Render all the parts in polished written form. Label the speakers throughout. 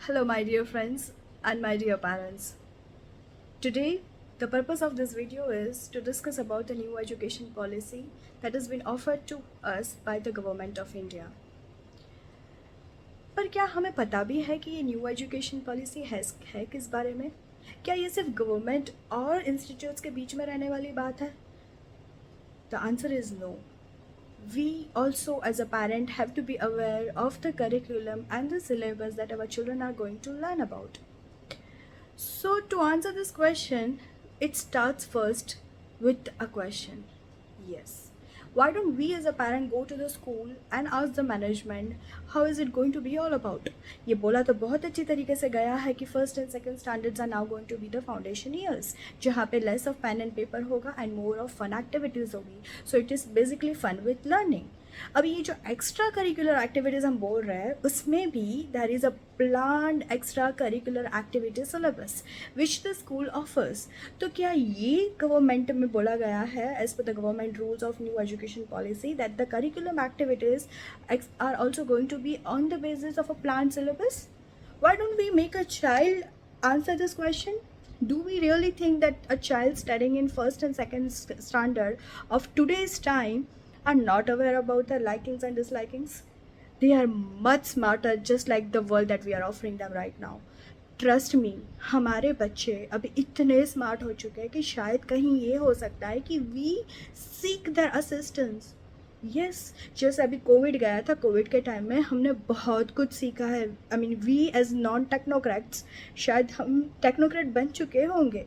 Speaker 1: Hello, my dear friends and my dear parents. Today, the purpose of this video is to discuss about the new education policy that has been offered to us by the government of India. पर क्या हमें पता भी है कि ये new education policy है किस बारे में? क्या ये सिर्फ गवर्नमेंट और इंस्टीट्यूट्स के बीच में रहने वाली बात है? The answer is no. We also as a parent have to be aware of the curriculum and the syllabus that our children are going to learn about. So to answer this question, it starts first with a question. Yes. Why don't we as a parent go to the school and ask the management how is it going to be all about? ये बोला तो बहुत अच्छी तरीके से गया है कि first and second standards are now going to be the foundation years, जहाँ पे less of pen and paper होगा and more of fun activities होगी. So it is basically fun with learning. अभी ये जो एक्स्ट्रा करिकुलर एक्टिविटीज़ हम बोल रहे हैं उसमें भी there is a planned extra curricular activity syllabus which the school offers. तो क्या ये गवर्नमेंट में बोला गया है एज पर the government rules of new education policy that the curriculum activities are also going to be on the basis of a planned syllabus? Why don't we make a child answer this question? Do we really think that a child studying in first and second standard of today's time are not aware about their likings and dislikings? They are much smarter, just like the world that we are offering them right now. Trust me, हमारे बच्चे अभी इतने smart हो चुके हैं कि शायद कहीं ये हो सकता है कि we seek their assistance. Yes, जैसे अभी कोविड गया था, कोविड के टाइम में हमने बहुत कुछ सीखा है. I mean we as non technocrats शायद हम टेक्नोक्रेट बन चुके होंगे.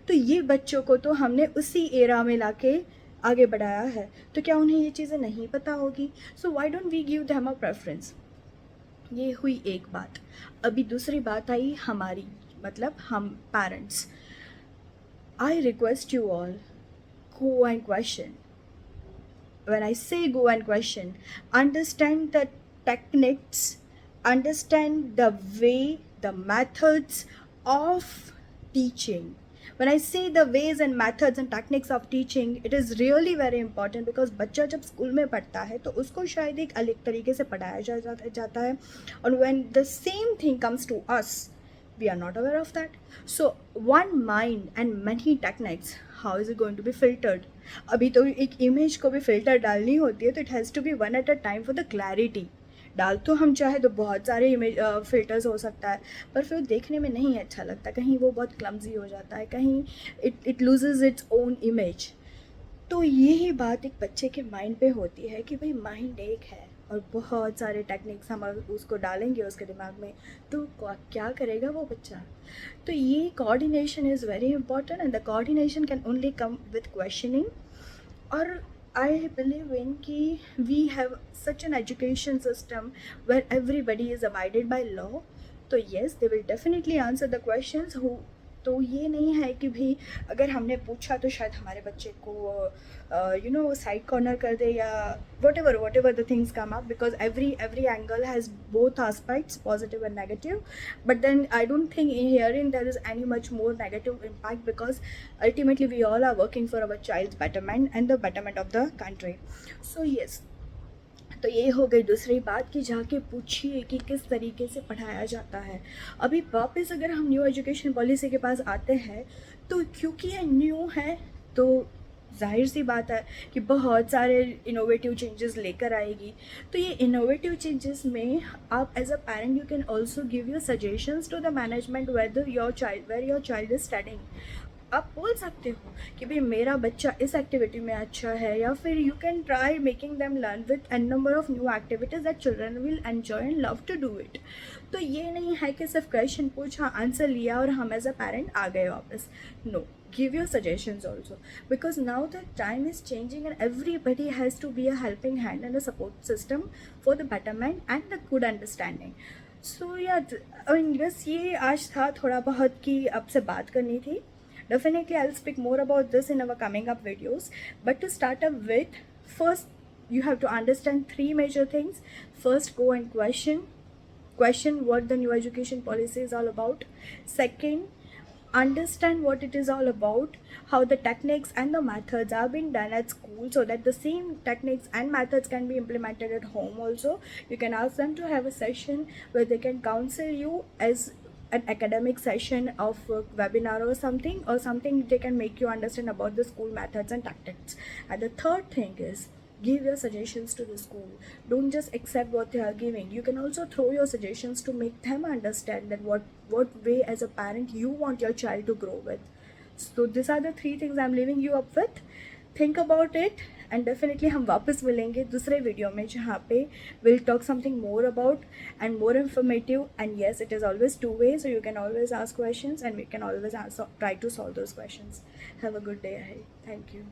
Speaker 1: तो ये बच्चों को तो हमने उसी एरा में लाके आगे बढ़ाया है, तो क्या उन्हें ये चीज़ें नहीं पता होगी? So why don't we give them a preference? ये हुई एक बात. अभी दूसरी बात आई हमारी, मतलब हम parents. I request you all, go and question. When I say go and question, understand the techniques, understand the way, the methods of teaching. When I say the ways and methods and techniques of teaching, it is really very important because बच्चा जब school में पढ़ता है तो उसको शायद एक अलग तरीके से पढ़ाया जाता है. और when the same thing comes to us, we are not aware of that. So one mind and many techniques. How is it going to be filtered? अभी तो एक इमेज को भी फिल्टर डालनी होती है तो it has to be one at a time for the clarity. डाल तो हम चाहे तो बहुत सारे इमेज फिल्टर्स हो सकता है, पर फिर देखने में नहीं अच्छा लगता, कहीं वो बहुत क्लमजी हो जाता है, कहीं it loses its own image. तो यही बात एक बच्चे के माइंड पे होती है कि भाई माइंड एक है और बहुत सारे टेक्निक्स हम उसको डालेंगे उसके दिमाग में, तो क्या करेगा वो बच्चा? तो ये coordination is very important and the coordination can only come with questioning. और आई बिलीव इन कि we have such an education system where everybody is abided by law. तो yes, they will definitely answer the questions हु. तो ये नहीं है कि भाई अगर हमने पूछा तो शायद हमारे बच्चे को साइड कॉर्नर कर दे या whatever the things come up, because every angle has both aspects, positive and negative. But then I don't think here in there is any much more negative impact because ultimately we all are working for our child's betterment and the betterment of the country. So yes, तो ये हो गई दूसरी बात कि जाके पूछिए कि किस तरीके से पढ़ाया जाता है. अभी वापस अगर हम न्यू एजुकेशन पॉलिसी के पास आते हैं तो क्योंकि ये न्यू है तो जाहिर सी बात है कि बहुत सारे इनोवेटिव चेंजेस लेकर आएगी. तो ये इनोवेटिव चेंजेस में आप as a parent you can also give your suggestions to the management where your child is studying. आप बोल सकते हो कि भाई मेरा बच्चा इस एक्टिविटी में अच्छा है, या फिर you can try making them learn with an number of new activities that children will enjoy and love to do it. तो ये नहीं है कि सिर्फ क्वेश्चन पूछा, आंसर लिया और हम एज अ पेरेंट आ गए वापस. No, give your suggestions also, because now the time is changing and everybody has to be a helping hand and a support system for the betterment and the good understanding. So yeah, I mean बस ये आज था थोड़ा बहुत कि आपसे बात करनी थी. Definitely I'll speak more about this in our coming up videos, but to start up with, first you have to understand three major things. First, go and question what the new education policy is all about. Second, understand what it is all about, how the techniques and the methods are being done at school, so that the same techniques and methods can be implemented at home also. You can ask them to have a session where they can counsel you as an academic session of a webinar or something they can make you understand about the school methods and tactics. And the third thing is, give your suggestions to the school. Don't just accept what they are giving. You can also throw your suggestions to make them understand that what way as a parent you want your child to grow with. So these are the three things I'm leaving you up with. Think about it, and definitely हम वापस मिलेंगे दूसरे video में जहाँ पे will talk something more about and more informative. And yes, it is always two way, so you can always ask questions and we can always try to solve those questions. Have a good day ahead. Thank you.